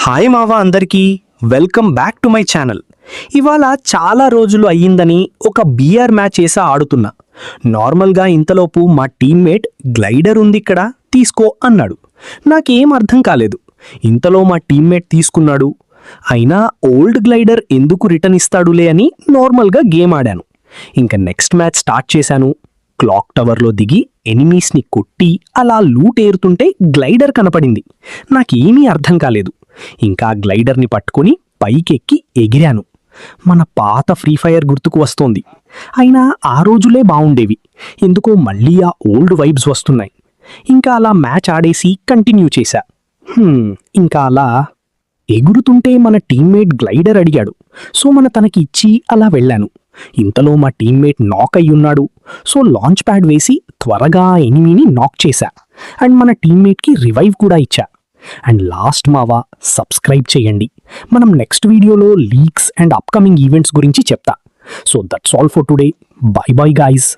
Hi మావా అందరికీ welcome back to my channel. ఇవాళ చాలా రోజులు అయ్యిందని ఒక బిఆర్ మ్యాచ్ వేసా ఆడుతున్నా. నార్మల్గా ఇంతలోపు మా టీమ్మేట్ గ్లైడర్ ఉంది ఇక్కడ తీసుకో అన్నాడు. నాకేం అర్థం కాలేదు. ఇంతలో మా టీమ్మేట్ తీసుకున్నాడు. అయినా ఓల్డ్ గ్లైడర్ ఎందుకు రిటర్న్ ఇస్తాడులే అని నార్మల్గా గేమ్ ఆడాను. ఇంకా నెక్స్ట్ మ్యాచ్ స్టార్ట్ చేశాను. క్లాక్ టవర్లో దిగి ఎనిమీస్ని కొట్టి అలా లూట్ ఏరుతుంటే గ్లైడర్ కనపడింది. నాకేమీ అర్థం కాలేదు. ఇంకా గ్లైడర్ని పట్టుకొని పైకెక్కి ఎగిరాను. మన పాత ఫ్రీ ఫైర్ గుర్తుకు వస్తోంది. అయినా ఆ రోజులే బావుండేవి. ఎందుకో మళ్ళీ ఆ ఓల్డ్ వైబ్స్ వస్తున్నాయి. ఇంకా అలా మ్యాచ్ ఆడేసి కంటిన్యూ చేశా. ఇంకా అలా ఎగురుతుంటే మన టీమ్మేట్ గ్లైడర్ అడిగాడు. సో తనకి ఇచ్చి అలా వెళ్ళాను. ఇంతలో మా టీమ్మేట్ నాక్ అయ్యున్నాడు. సో లాంచ్ ప్యాడ్ వేసి త్వరగా ఎనిమీని నాక్ చేశా. అండ్ మన టీమ్మేట్కి రివైవ్ కూడా ఇచ్చా. అండ్ లాస్ట్ మావా సబ్స్క్రైబ్ చేయండి. మనం నెక్స్ట్ వీడియోలో లీక్స్ అండ్ అప్కమింగ్ ఈవెంట్స్ గురించి చెప్తా. So that's all for today. By by guys.